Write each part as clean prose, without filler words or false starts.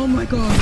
Oh my god.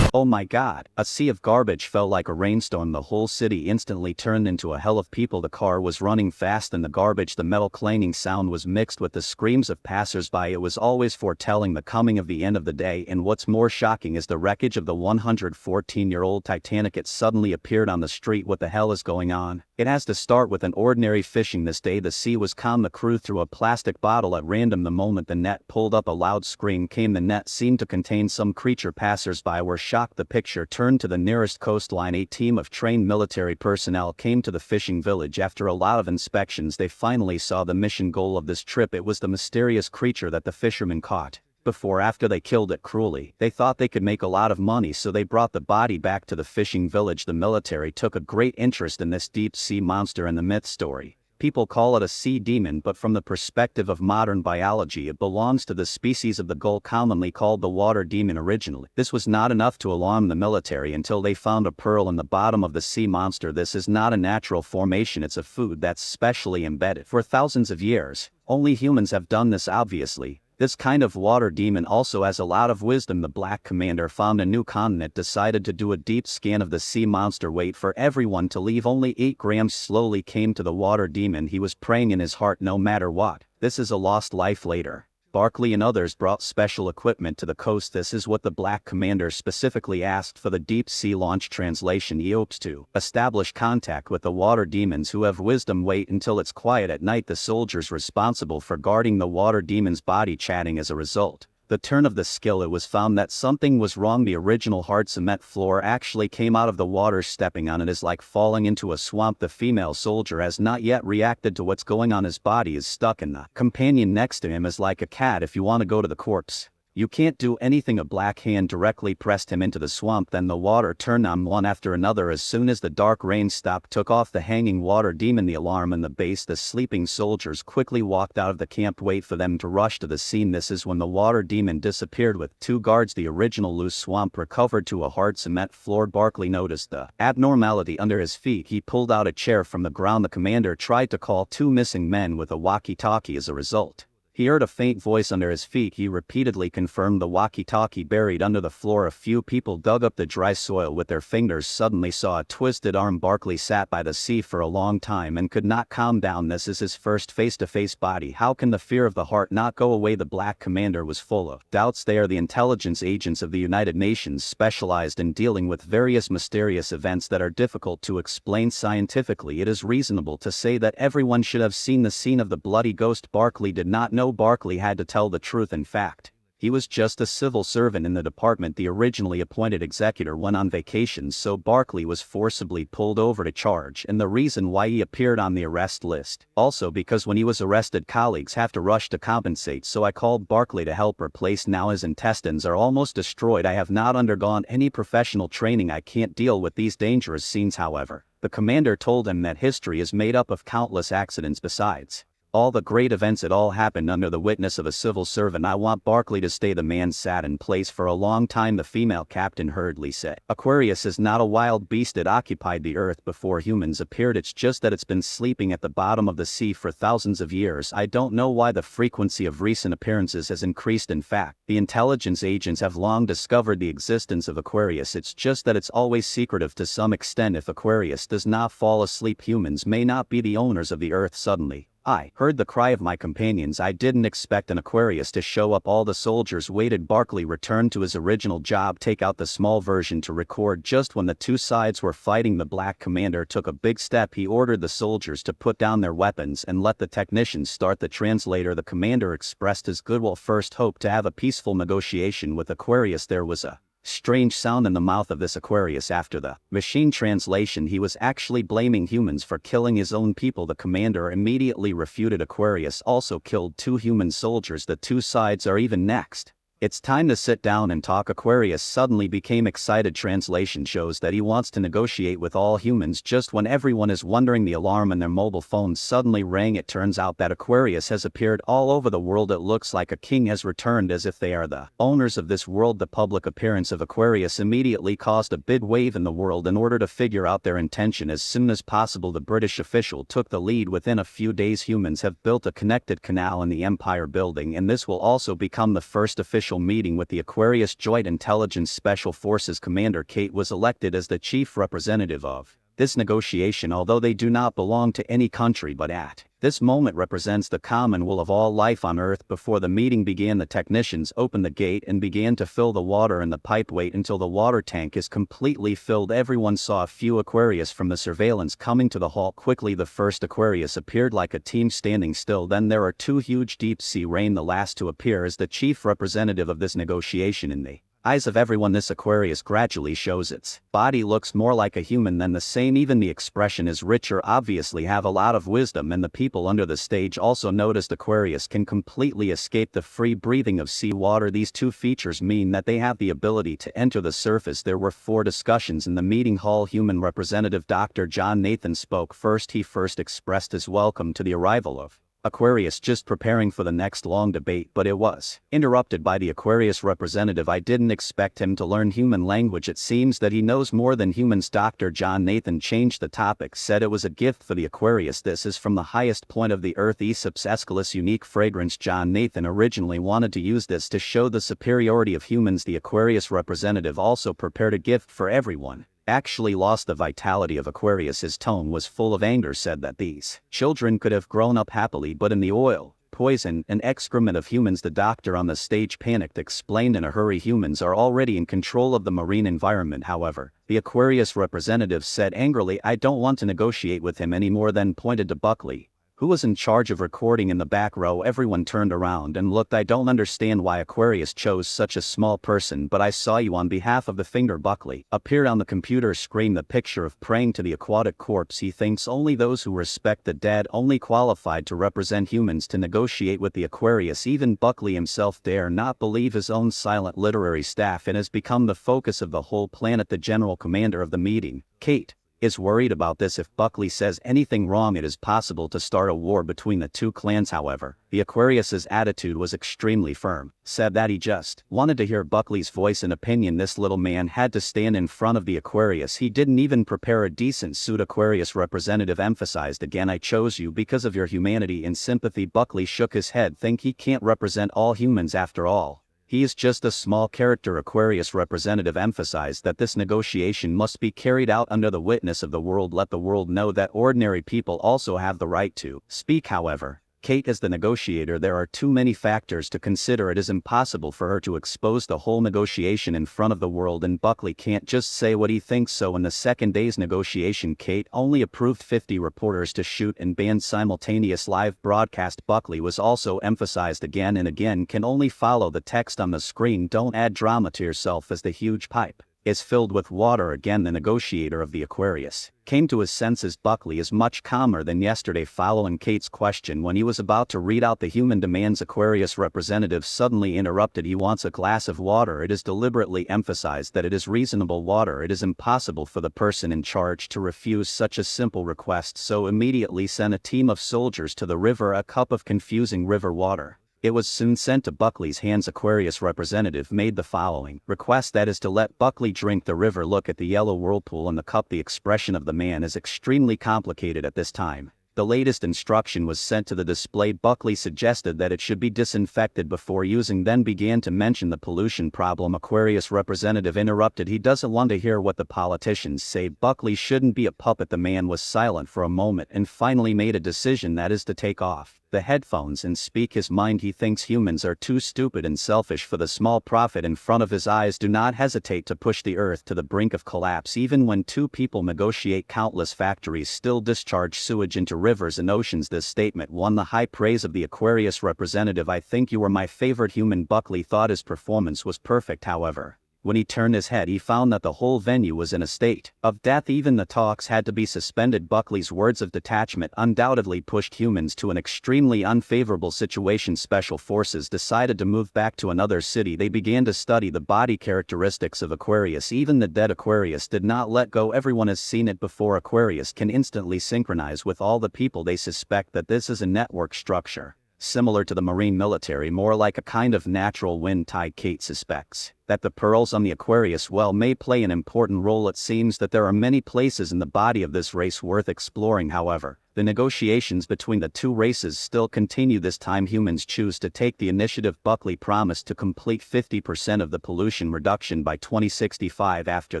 Oh my god, a sea of garbage fell like a rainstorm. The whole city instantly turned into a hell of people. The car was running fast in the garbage. The metal clanging sound was mixed with the screams of passers-by. It was always foretelling the coming of the end of the day, and what's more shocking is the wreckage of the 114-year-old Titanic. It suddenly appeared on the street. What the hell is going on? It has to start with an ordinary fishing. This day the sea was calm. The crew threw a plastic bottle at random. The moment the net pulled up, a loud scream came. The net seemed to contain some creature. Passers-by were shocked. The picture turned to the nearest coastline. A team of trained military personnel came to the fishing village. After a lot of inspections, they finally saw the mission goal of this trip. It was the mysterious creature that the fishermen caught. After they killed it cruelly, they thought they could make a lot of money, so they brought the body back to the fishing village. The military took a great interest in this deep sea monster and the myth story. People call it a sea demon, but from the perspective of modern biology, it belongs to the species of the gull, commonly called the water demon. Originally, this was not enough to alarm the military until they found a pearl in the bottom of the sea monster. This is not a natural formation, it's a food that's specially embedded. For thousands of years, only humans have done this. Obviously, this kind of water demon also has a lot of wisdom. The Black Commander found a new continent, decided to do a deep scan of the sea monster, wait for everyone to leave. Only 8 grams. Slowly came to the water demon. He was praying in his heart, no matter what, this is a lost life. Later, Barkley and others brought special equipment to the coast. This is what the Black Commander specifically asked for. The deep sea launch. Translation: he hopes to establish contact with the water demons who have wisdom. Wait until it's quiet at night. The soldiers responsible for guarding the water demon's body chatting. As a result, the turn of the skill, it was found that something was wrong. The original hard cement floor actually came out of the water. Stepping on it is like falling into a swamp. The female soldier has not yet reacted to what's going on. His body is stuck, and the companion next to him is like a cat. If you want to go to the corpse, you can't do anything. A black hand directly pressed him into the swamp. Then the water turned on one after another. As soon as the dark rain stopped, took off the hanging water demon. The alarm in the base. The sleeping soldiers quickly walked out of the camp. Wait for them to rush to the scene. This is when the water demon disappeared with 2 guards. The original loose swamp recovered to a hard cement floor. Barkley noticed the abnormality under his feet. He pulled out a chair from the ground. The commander tried to call 2 missing men with a walkie-talkie. As a result, he heard a faint voice under his feet. He repeatedly confirmed the walkie-talkie buried under the floor. A few people dug up the dry soil with their fingers. Suddenly saw a twisted arm. Barkley sat by the sea for a long time and could not calm down. This is his first face-to-face body. How can the fear of the heart not go away? The Black Commander was full of doubts. They are the intelligence agents of the United Nations, specialized in dealing with various mysterious events that are difficult to explain scientifically. It is reasonable to say that everyone should have seen the scene of the bloody ghost. Barkley did not know. Barkley had to tell the truth. In fact, he was just a civil servant in the department. The originally appointed executor went on vacation, so Barkley was forcibly pulled over to charge, and the reason why he appeared on the arrest list. Also because when he was arrested, colleagues have to rush to compensate, so I called Barkley to help replace. Now his intestines are almost destroyed. I have not undergone any professional training. I can't deal with these dangerous scenes. However, the commander told him that history is made up of countless accidents. Besides all the great events, it all happened under the witness of a civil servant. I want Barkley to stay. The man sat in place for a long time. The female captain hurriedly said, Aquarius is not a wild beast. It occupied the earth before humans appeared. It's just that it's been sleeping at the bottom of the sea for thousands of years. I don't know why the frequency of recent appearances has increased. In fact, the intelligence agents have long discovered the existence of Aquarius. It's just that it's always secretive to some extent. If Aquarius does not fall asleep, humans may not be the owners of the earth. Suddenly, I heard the cry of my companions. I didn't expect an Aquarius to show up. All the soldiers waited. Barkley returned to his original job. Take out the small version to record. Just when the 2 sides were fighting, the Black Commander took a big step. He ordered the soldiers to put down their weapons and let the technicians start. The translator, the commander, expressed his goodwill. First hoped to have a peaceful negotiation with Aquarius. There was a strange sound in the mouth of this Aquarius. After the machine translation, he was actually blaming humans for killing his own people. The commander immediately refuted. Aquarius also killed 2 human soldiers. The 2 sides are even. Next, it's time to sit down and talk. Aquarius suddenly became excited. Translation shows that he wants to negotiate with all humans. Just when everyone is wondering, the alarm on their mobile phones suddenly rang. It turns out that Aquarius has appeared all over the world. It looks like a king has returned, as if they are the owners of this world. The public appearance of Aquarius immediately caused a big wave in the world. In order to figure out their intention as soon as possible, the British official took the lead. Within a few days, humans have built a connected canal in the Empire Building, and this will also become the first official confidential meeting with the Aquarius Joint Intelligence Special Forces Commander. Kate was elected as the chief representative of this negotiation, although they do not belong to any country, but at this moment represents the common will of all life on Earth. Before the meeting began, the technicians opened the gate and began to fill the water in the pipe. Wait until the water tank is completely filled. Everyone saw a few Aquarius from the surveillance coming to the hall quickly. The first Aquarius appeared like a team standing still. Then there are two huge deep sea rain. The last to appear is the chief representative of this negotiation. In the eyes of everyone, this Aquarius gradually shows its body looks more like a human than the same. Even the expression is richer, obviously have a lot of wisdom, and the people under the stage also noticed Aquarius can completely escape the free breathing of sea water. These two features mean that they have the ability to enter the surface. There were 4 discussions in the meeting hall. Human representative Dr. John Nathan spoke first. He first expressed his welcome to the arrival of Aquarius, just preparing for the next long debate, but it was interrupted by the Aquarius representative. I didn't expect him to learn human language. It seems that he knows more than humans. Dr. John Nathan changed the topic, said it was a gift for the Aquarius. This is from the highest point of the earth, Aesop's Aeschylus unique fragrance. John Nathan originally wanted to use this to show the superiority of humans. The Aquarius representative also prepared a gift for everyone. Actually lost the vitality of Aquarius. His tone was full of anger, said that these children could have grown up happily, but in the oil, poison, and excrement of humans. The doctor on the stage panicked, explained in a hurry, humans are already in control of the marine environment. However, the Aquarius representative said angrily, I don't want to negotiate with him anymore, then pointed to Buckley, who was in charge of recording in the back row. Everyone turned around and looked. I don't understand why Aquarius chose such a small person, but I saw you on behalf of the finger. Buckley appeared on the computer screen, the picture of praying to the aquatic corpse. He thinks only those who respect the dead only qualified to represent humans to negotiate with the Aquarius. Even Buckley himself dare not believe his own silent literary staff, and has become the focus of the whole planet. The general commander of the meeting, Kate, is worried about this. If Buckley says anything wrong, it is possible to start a war between the two clans. However, the Aquarius's attitude was extremely firm, said that he just wanted to hear Buckley's voice and opinion. This little man had to stand in front of the Aquarius. He didn't even prepare a decent suit. Aquarius representative emphasized again, I chose you because of your humanity and sympathy. Buckley shook his head, think he can't represent all humans after all. He is just a small character. Aquarius representative emphasized that this negotiation must be carried out under the witness of the world. Let the world know that ordinary people also have the right to speak. However, Kate, as the negotiator, there are too many factors to consider. It is impossible for her to expose the whole negotiation in front of the world, and Buckley can't just say what he thinks. So in the second day's negotiation, Kate only approved 50 reporters to shoot and banned simultaneous live broadcast. Buckley was also emphasized again and again, can only follow the text on the screen. Don't add drama to yourself. As the huge pipe is filled with water again, the negotiator of the Aquarius came to his senses. Buckley is much calmer than yesterday. Following Kate's question, when he was about to read out the human demands, Aquarius representative suddenly interrupted. He wants a glass of water. It is deliberately emphasized that it is reasonable water. It is impossible for the person in charge to refuse such a simple request, so immediately sent a team of soldiers to the river. A cup of confusing river water. It was soon sent to Buckley's hands. Aquarius representative made the following request, that is to let Buckley drink the river. Look at the yellow whirlpool in the cup. The expression of the man is extremely complicated at this time. The latest instruction was sent to the display. Buckley suggested that it should be disinfected before using, then began to mention the pollution problem. Aquarius representative interrupted. He doesn't want to hear what the politicians say. Buckley shouldn't be a puppet. The man was silent for a moment and finally made a decision, that is to take off the headphones and speak his mind. He thinks humans are too stupid and selfish for the small profit in front of his eyes. Do not hesitate to push the earth to the brink of collapse. Even when two people negotiate, countless factories still discharge sewage into rivers and oceans. This statement won the high praise of the Aquarius representative. I think you were my favorite human. Buckley thought his performance was perfect. However, when he turned his head, he found that the whole venue was in a state of death. Even the talks had to be suspended. Buckley's words of detachment undoubtedly pushed humans to an extremely unfavorable situation. Special forces decided to move back to another city. They began to study the body characteristics of Aquarius. Even the dead Aquarius did not let go. Everyone has seen it before. Aquarius can instantly synchronize with all the people. They suspect that this is a network structure, similar to the marine military, more like a kind of natural wind tide. Kate suspects that the pearls on the Aquarius well may play an important role. It seems that there are many places in the body of this race worth exploring. However, The negotiations between the two races still continue. This time humans choose to take the initiative. Buckley promised to complete 50% of the pollution reduction by 2065. After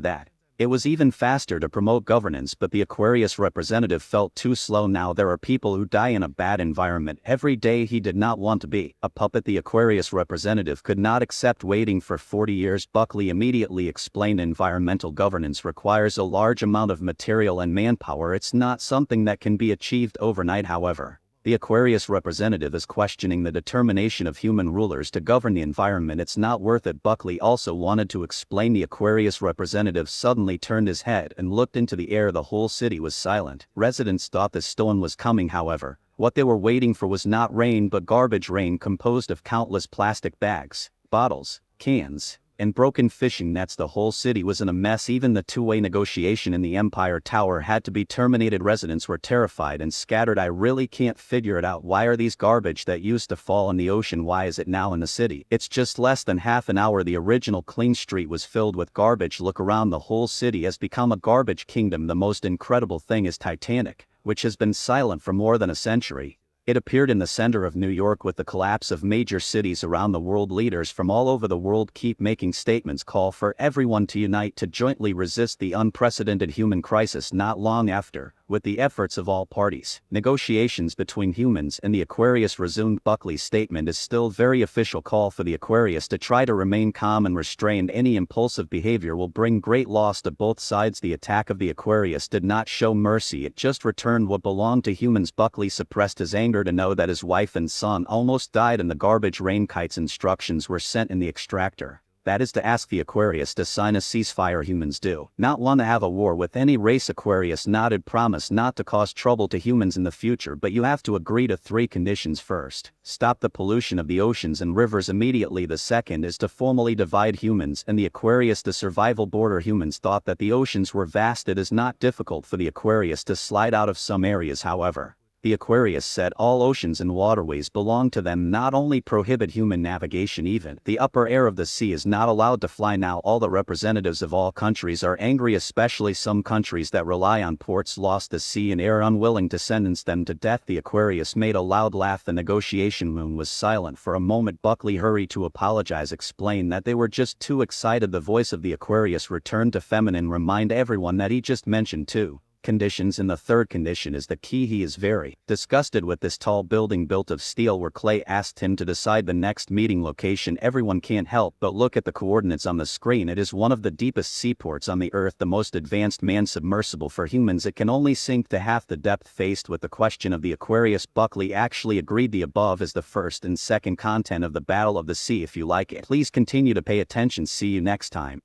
that, it was even faster to promote governance, but the Aquarius representative felt too slow. Now there are people who die in a bad environment every day. He did not want to be a puppet. The Aquarius representative could not accept waiting for 40 years. Buckley immediately explained environmental governance requires a large amount of material and manpower. It's not something that can be achieved overnight. However, the Aquarius representative is questioning the determination of human rulers to govern the environment. It's not worth it. Buckley also wanted to explain. The Aquarius representative suddenly turned his head and looked into the air. The whole city was silent. Residents thought the storm was coming. However, what they were waiting for was not rain but garbage rain composed of countless plastic bags, bottles, cans, and broken fishing nets. The whole city was in a mess. Even the two-way negotiation in the Empire Tower had to be terminated. Residents were terrified and scattered. I really can't figure it out. Why are these garbage that used to fall in the ocean? Why is it now in the city? It's just less than half an hour. The original clean street was filled with garbage. Look around. The whole city has become a garbage kingdom. The most incredible thing is Titanic, which has been silent for more than a century. It appeared in the center of New York. With the collapse of major cities around the world, leaders from all over the world keep making statements, call for everyone to unite to jointly resist the unprecedented human crisis. Not long after, with the efforts of all parties, negotiations between humans and the Aquarius resumed. Buckley's statement is still very official call for the Aquarius to try to remain calm and restrained. Any impulsive behavior will bring great loss to both sides. The attack of the Aquarius did not show mercy. It just returned what belonged to humans. Buckley suppressed his anger to know that his wife and son almost died in the garbage rain. Kite's instructions were sent in the extractor. That is to ask the Aquarius to sign a ceasefire. Humans do not want to have a war with any race. Aquarius nodded. Promise not to cause trouble to humans in the future, but you have to agree to 3 conditions. First, stop the pollution of the oceans and rivers immediately. The second is to formally divide humans and the Aquarius. The survival border. Humans thought that the oceans were vast. It is not difficult for the Aquarius to slide out of some areas. However, the Aquarius said all oceans and waterways belong to them. Not only prohibit human navigation, even the upper air of the sea is not allowed to fly. Now all the representatives of all countries are angry, especially some countries that rely on ports, lost the sea and air, unwilling to sentence them to death. The Aquarius made a loud laugh. The negotiation room was silent for a moment. Buckley hurried to apologize, explain that they were just too excited. The voice of the Aquarius returned to feminine. Remind everyone that he just mentioned 2 conditions, and the third condition is the key. He is very disgusted with this tall building built of steel where Clay asked him to decide the next meeting location. Everyone can't help but look at the coordinates on the screen. It is one of the deepest seaports on the earth, the most advanced man submersible for humans. It can only sink to half the depth. Faced with the question of the Aquarius, Buckley actually agreed. The above is the first and second content of the Battle of the Sea. If you like it, please continue to pay attention. See you next time.